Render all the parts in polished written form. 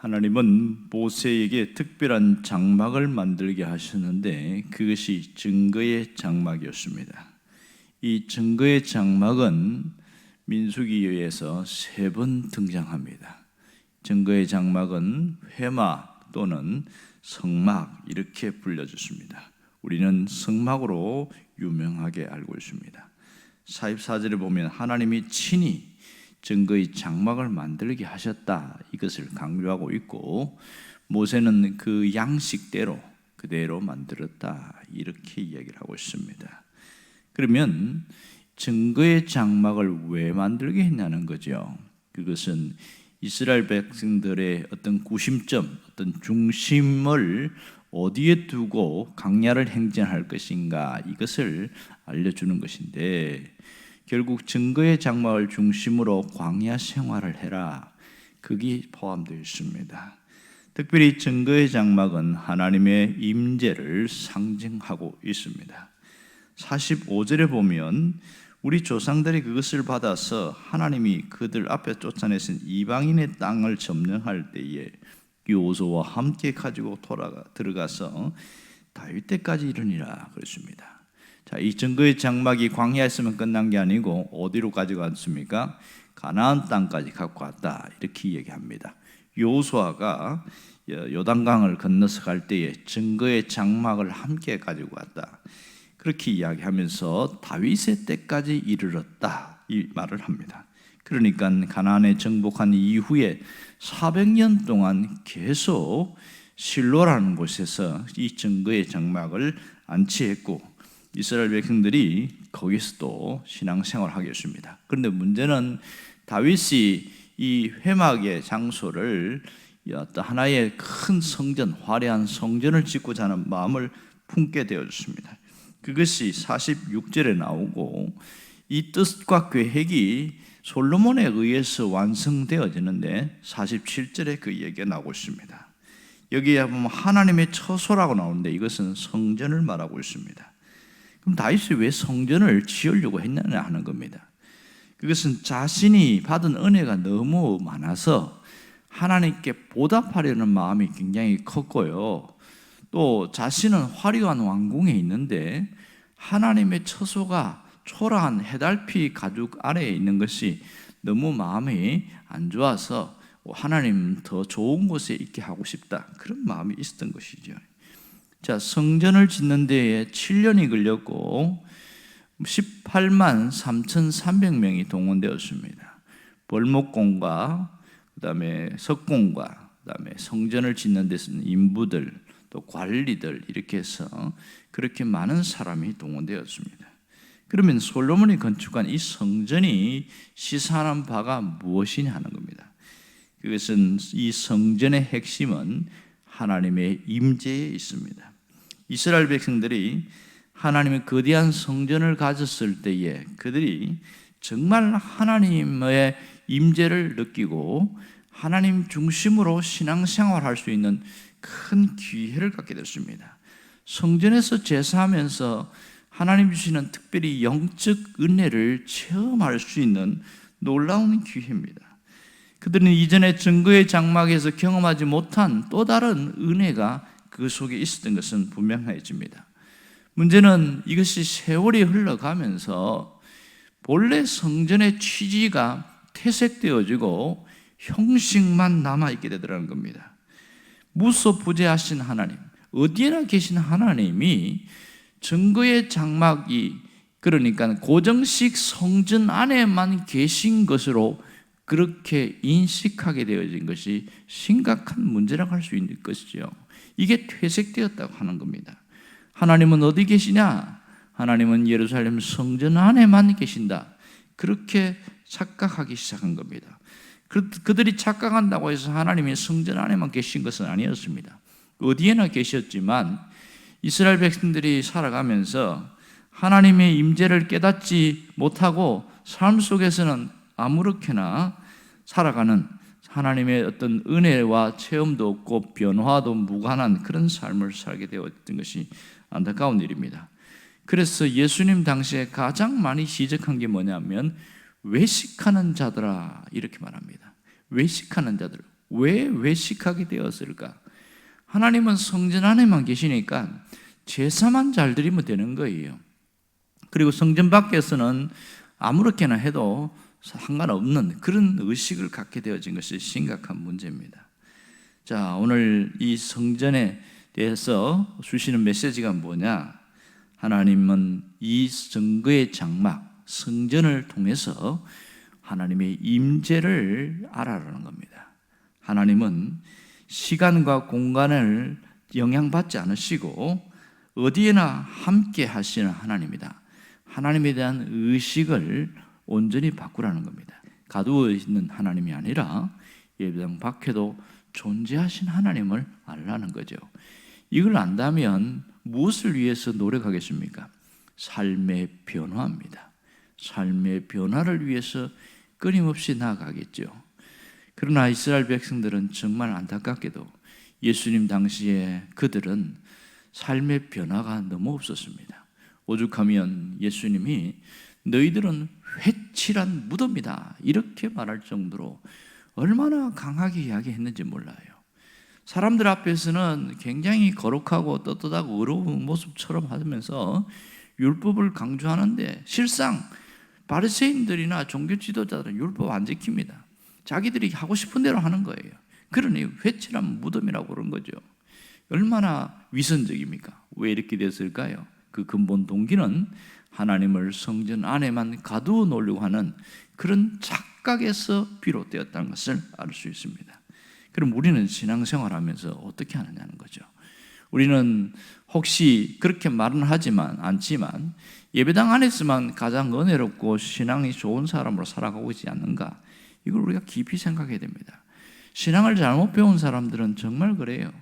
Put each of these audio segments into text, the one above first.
하나님은 모세에게 특별한 장막을 만들게 하셨는데 그것이 증거의 장막이었습니다. 이 증거의 장막은 민수기에서 3번 등장합니다. 증거의 장막은 회막 또는 성막 이렇게 불려졌습니다. 우리는 성막으로 유명하게 알고 있습니다. 44절에 보면 하나님이 친히 증거의 장막을 만들게 하셨다 이것을 강조하고 있고, 모세는 그 양식대로 그대로 만들었다 이렇게 이야기를 하고 있습니다. 그러면 증거의 장막을 왜 만들게 했냐는 거죠. 그것은 이스라엘 백성들의 어떤 구심점, 어떤 중심을 어디에 두고 광야를 행진할 것인가 이것을 알려주는 것인데, 결국 증거의 장막을 중심으로 광야 생활을 해라 그게 포함되어 있습니다. 특별히 증거의 장막은 하나님의 임재를 상징하고 있습니다. 45절에 보면 우리 조상들이 그것을 받아서 하나님이 그들 앞에 쫓아내신 이방인의 땅을 점령할 때에 여호수아와 함께 가지고 들어가서 다윗 때까지 이르니라 그랬습니다. 자, 이 증거의 장막이 광야에서만 끝난 게 아니고 어디로 가져갔습니까? 가나안 땅까지 갖고 왔다 이렇게 얘기합니다. 여호수아가 요단강을 건너서 갈 때에 증거의 장막을 함께 가지고 왔다 그렇게 이야기하면서 다윗의 때까지 이르렀다 이 말을 합니다. 그러니까 가나안에 정복한 이후에 400년 동안 계속 실로라는 곳에서 이 증거의 장막을 안치했고 이스라엘 백성들이 거기서도 신앙생활을 하게 했습니다. 그런데 문제는 다윗이 이 회막의 장소를 어떤 하나의 큰 성전, 화려한 성전을 짓고자 하는 마음을 품게 되었습니다. 그것이 46절에 나오고, 이 뜻과 계획이 솔로몬에 의해서 완성되어지는데 47절에 그 얘기가 나오고 있습니다. 여기에 보면 하나님의 처소라고 나오는데 이것은 성전을 말하고 있습니다. 그럼 다윗이 왜 성전을 지으려고 했느냐 하는 겁니다. 그것은 자신이 받은 은혜가 너무 많아서 하나님께 보답하려는 마음이 굉장히 컸고요, 또 자신은 화려한 왕궁에 있는데 하나님의 처소가 초라한 해달피 가죽 아래에 있는 것이 너무 마음이 안 좋아서 하나님 더 좋은 곳에 있게 하고 싶다 그런 마음이 있었던 것이죠. 자, 성전을 짓는 데에 7년이 걸렸고 18만 3,300명이 동원되었습니다. 벌목공과 그다음에 석공과 그다음에 성전을 짓는 데 쓰는 인부들 또 관리들 이렇게 해서 그렇게 많은 사람이 동원되었습니다. 그러면 솔로몬이 건축한 이 성전이 시사하는 바가 무엇이냐 하는 겁니다. 그것은 이 성전의 핵심은 하나님의 임재에 있습니다. 이스라엘 백성들이 하나님의 거대한 성전을 가졌을 때에 그들이 정말 하나님의 임재를 느끼고 하나님 중심으로 신앙생활할 수 있는 큰 기회를 갖게 됐습니다. 성전에서 제사하면서 하나님 주시는 특별히 영적 은혜를 체험할 수 있는 놀라운 기회입니다. 그들은 이전에 증거의 장막에서 경험하지 못한 또 다른 은혜가 그 속에 있었던 것은 분명해집니다. 문제는 이것이 세월이 흘러가면서 본래 성전의 취지가 퇴색되어지고 형식만 남아있게 되더라는 겁니다. 무소부재하신 하나님, 어디에나 계신 하나님이 증거의 장막이 그러니까 고정식 성전 안에만 계신 것으로 그렇게 인식하게 되어진 것이 심각한 문제라고 할 수 있는 것이죠. 이게 퇴색되었다고 하는 겁니다. 하나님은 어디 계시냐? 하나님은 예루살렘 성전 안에만 계신다. 그렇게 착각하기 시작한 겁니다. 그들이 착각한다고 해서 하나님이 성전 안에만 계신 것은 아니었습니다. 어디에나 계셨지만 이스라엘 백성들이 살아가면서 하나님의 임재를 깨닫지 못하고 삶 속에서는 아무렇게나 살아가는 하나님의 어떤 은혜와 체험도 없고 변화도 무관한 그런 삶을 살게 되었던 것이 안타까운 일입니다. 그래서 예수님 당시에 가장 많이 지적한 게 뭐냐면 외식하는 자들아 이렇게 말합니다. 외식하는 자들. 왜 외식하게 되었을까? 하나님은 성전 안에만 계시니까 제사만 잘 드리면 되는 거예요. 그리고 성전 밖에서는 아무렇게나 해도 상관없는 그런 의식을 갖게 되어진 것이 심각한 문제입니다. 자, 오늘 이 성전에 대해서 주시는 메시지가 뭐냐? 하나님은 이 증거의 장막, 성전을 통해서 하나님의 임재를 알아라는 겁니다. 하나님은 시간과 공간을 영향받지 않으시고 어디에나 함께 하시는 하나님이다. 하나님에 대한 의식을 온전히 바꾸라는 겁니다. 가두어 있는 하나님이 아니라 예배당 밖에도 존재하신 하나님을 알라는 거죠. 이걸 안다면 무엇을 위해서 노력하겠습니까? 삶의 변화입니다. 삶의 변화를 위해서 끊임없이 나아가겠죠. 그러나 이스라엘 백성들은 정말 안타깝게도 예수님 당시에 그들은 삶의 변화가 너무 없었습니다. 오죽하면 예수님이 너희들은 회칠한 무덤이다 이렇게 말할 정도로 얼마나 강하게 이야기했는지 몰라요. 사람들 앞에서는 굉장히 거룩하고 떳떳하고 의로운 모습처럼 하면서 율법을 강조하는데 실상 바리새인들이나 종교 지도자들은 율법 안 지킵니다. 자기들이 하고 싶은 대로 하는 거예요. 그러니 회칠한 무덤이라고 그런 거죠. 얼마나 위선적입니까? 왜 이렇게 됐을까요? 그 근본 동기는 하나님을 성전 안에만 가두어 놓으려고 하는 그런 착각에서 비롯되었다는 것을 알 수 있습니다. 그럼 우리는 신앙생활하면서 어떻게 하느냐는 거죠. 우리는 혹시 그렇게 말은 하지만 않지만 예배당 안에서만 가장 은혜롭고 신앙이 좋은 사람으로 살아가고 있지 않는가? 이걸 우리가 깊이 생각해야 됩니다. 신앙을 잘못 배운 사람들은 정말 그래요.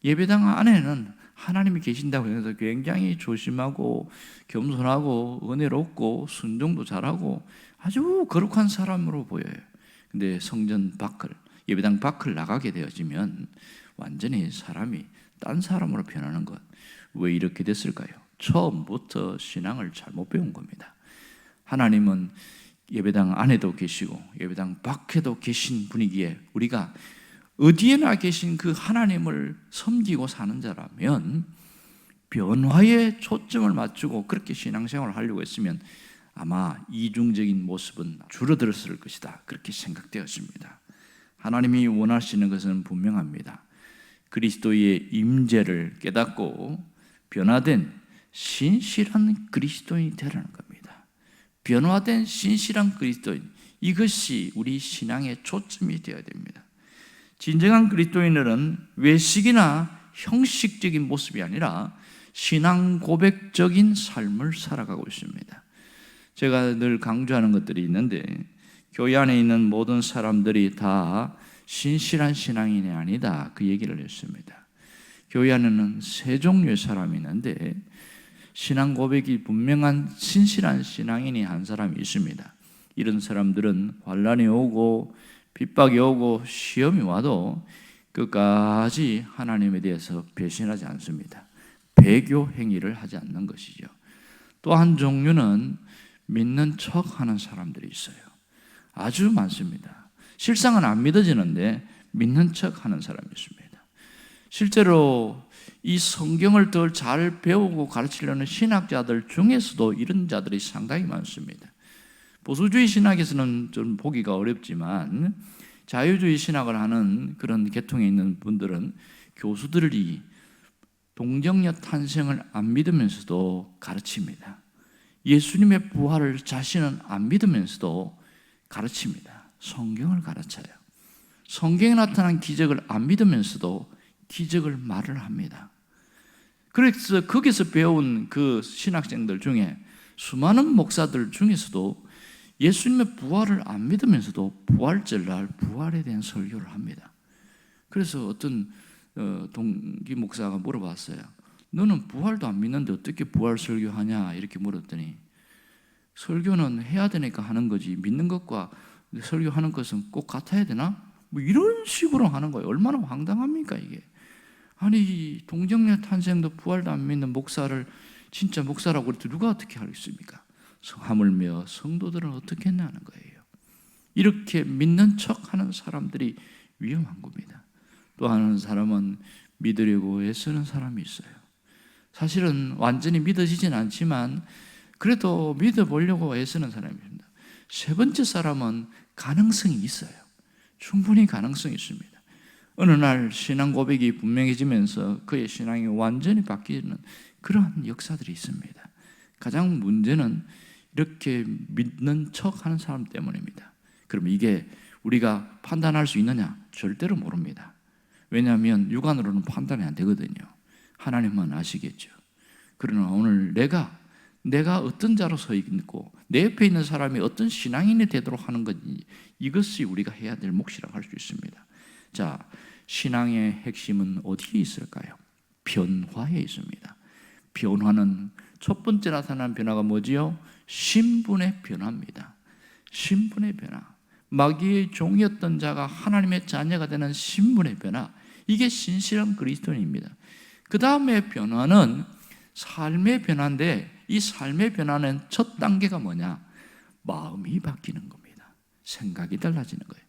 예배당 안에는 하나님이 계신다고 해서 굉장히 조심하고 겸손하고 은혜롭고 순종도 잘하고 아주 거룩한 사람으로 보여요. 근데 성전 밖을, 예배당 밖을 나가게 되어지면 완전히 사람이 딴 사람으로 변하는 것. 왜 이렇게 됐을까요? 처음부터 신앙을 잘못 배운 겁니다. 하나님은 예배당 안에도 계시고 예배당 밖에도 계신 분이기에 우리가 어디에나 계신 그 하나님을 섬기고 사는 자라면 변화에 초점을 맞추고 그렇게 신앙생활을 하려고 했으면 아마 이중적인 모습은 줄어들었을 것이다. 그렇게 생각되었습니다. 하나님이 원하시는 것은 분명합니다. 그리스도의 임재를 깨닫고 변화된 신실한 그리스도인이 되라는 겁니다. 변화된 신실한 그리스도인, 이것이 우리 신앙의 초점이 되어야 됩니다. 진정한 그리스도인들은 외식이나 형식적인 모습이 아니라 신앙 고백적인 삶을 살아가고 있습니다. 제가 늘 강조하는 것들이 있는데 교회 안에 있는 모든 사람들이 다 신실한 신앙인이 아니다 그 얘기를 했습니다. 교회 안에는 세 종류의 사람이 있는데 신앙 고백이 분명한 신실한 신앙인이 한 사람이 있습니다. 이런 사람들은 환난이 오고 핍박이 오고 시험이 와도 끝까지 하나님에 대해서 배신하지 않습니다. 배교 행위를 하지 않는 것이죠. 또 한 종류는 믿는 척하는 사람들이 있어요. 아주 많습니다. 실상은 안 믿어지는데 믿는 척하는 사람이 있습니다. 실제로 이 성경을 더 잘 배우고 가르치려는 신학자들 중에서도 이런 자들이 상당히 많습니다. 보수주의 신학에서는 좀 보기가 어렵지만 자유주의 신학을 하는 그런 계통에 있는 분들은 교수들이 동정녀 탄생을 안 믿으면서도 가르칩니다. 예수님의 부활을 자신은 안 믿으면서도 가르칩니다. 성경을 가르쳐요. 성경에 나타난 기적을 안 믿으면서도 기적을 말을 합니다. 그래서 거기서 배운 그 신학생들 중에 수많은 목사들 중에서도 예수님의 부활을 안 믿으면서도 부활절날 부활에 대한 설교를 합니다. 그래서 어떤 동기 목사가 물어봤어요. 너는 부활도 안 믿는데 어떻게 부활 설교하냐 이렇게 물었더니 설교는 해야 되니까 하는 거지 믿는 것과 설교하는 것은 꼭 같아야 되나? 뭐 이런 식으로 하는 거예요. 얼마나 황당합니까 이게. 아니 동정녀 탄생도 부활도 안 믿는 목사를 진짜 목사라고 그래도 누가 어떻게 하겠습니까? 하물며 성도들은 어떻게 했냐는 거예요. 이렇게 믿는 척하는 사람들이 위험한 겁니다. 또 하나는 사람은 믿으려고 애쓰는 사람이 있어요. 사실은 완전히 믿어지진 않지만 그래도 믿어보려고 애쓰는 사람이 있습니다. 세 번째 사람은 가능성이 있어요. 충분히 가능성이 있습니다. 어느 날 신앙 고백이 분명해지면서 그의 신앙이 완전히 바뀌는 그러한 역사들이 있습니다. 가장 문제는 이렇게 믿는 척하는 사람 때문입니다. 그럼 이게 우리가 판단할 수 있느냐? 절대로 모릅니다. 왜냐하면 육안으로는 판단이 안 되거든요. 하나님만 아시겠죠. 그러나 오늘 내가 어떤 자로 서 있고 내 옆에 있는 사람이 어떤 신앙인이 되도록 하는 건지, 이것이 우리가 해야 될 몫이라고 할 수 있습니다. 자, 신앙의 핵심은 어디에 있을까요? 변화에 있습니다. 변화는 첫 번째 나타난 변화가 뭐지요? 신분의 변화입니다. 신분의 변화. 마귀의 종이었던 자가 하나님의 자녀가 되는 신분의 변화. 이게 신실한 그리스도인입니다. 그 다음에 변화는 삶의 변화인데, 이 삶의 변화는 첫 단계가 뭐냐? 마음이 바뀌는 겁니다. 생각이 달라지는 거예요.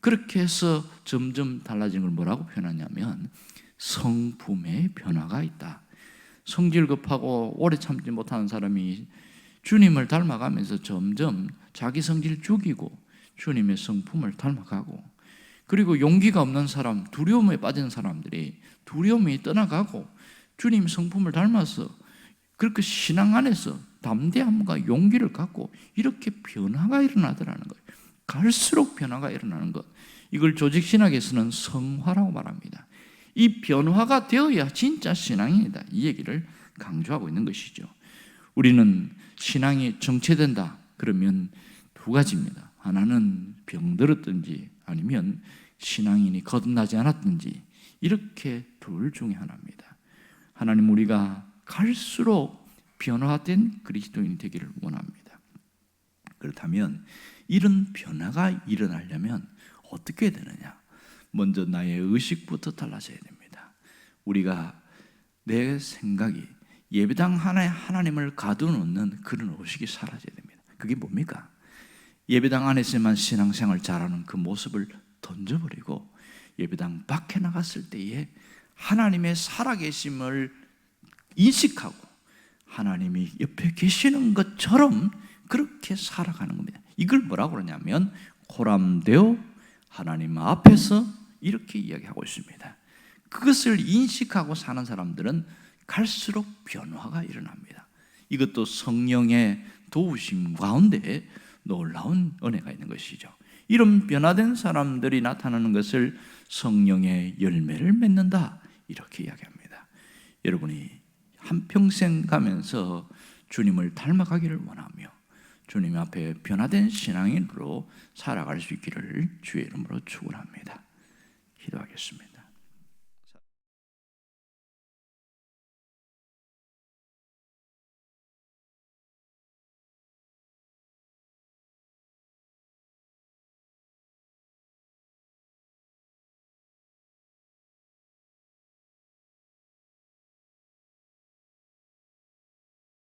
그렇게 해서 점점 달라지는 걸 뭐라고 표현하냐면 성품의 변화가 있다. 성질 급하고 오래 참지 못하는 사람이 주님을 닮아가면서 점점 자기 성질 죽이고 주님의 성품을 닮아가고, 그리고 용기가 없는 사람, 두려움에 빠진 사람들이 두려움이 떠나가고 주님 성품을 닮아서 그렇게 신앙 안에서 담대함과 용기를 갖고 이렇게 변화가 일어나더라는 거예요. 갈수록 변화가 일어나는 것, 이걸 조직신학에서는 성화라고 말합니다. 이 변화가 되어야 진짜 신앙이다, 이 얘기를 강조하고 있는 것이죠. 우리는 신앙이 정체된다 그러면 두 가지입니다. 하나는 병들었든지 아니면 신앙인이 거듭나지 않았든지, 이렇게 둘 중에 하나입니다. 하나님, 우리가 갈수록 변화된 그리스도인이 되기를 원합니다. 그렇다면 이런 변화가 일어나려면 어떻게 되느냐? 먼저 나의 의식부터 달라져야 됩니다. 우리가 내 생각이 예배당 하나에 하나님을 가둬놓는 그런 의식이 사라져야 됩니다. 그게 뭡니까? 예배당 안에서만 신앙생활 잘하는 그 모습을 던져버리고 예배당 밖에 나갔을 때에 하나님의 살아계심을 인식하고 하나님이 옆에 계시는 것처럼 그렇게 살아가는 겁니다. 이걸 뭐라고 그러냐면 코람데오, 하나님 앞에서 이렇게 이야기하고 있습니다. 그것을 인식하고 사는 사람들은 갈수록 변화가 일어납니다. 이것도 성령의 도우심 가운데 놀라운 은혜가 있는 것이죠. 이런 변화된 사람들이 나타나는 것을 성령의 열매를 맺는다, 이렇게 이야기합니다. 여러분이 한평생 가면서 주님을 닮아가기를 원하며 주님 앞에 변화된 신앙인으로 살아갈 수 있기를 주의 이름으로 축원합니다. 기도하겠습니다.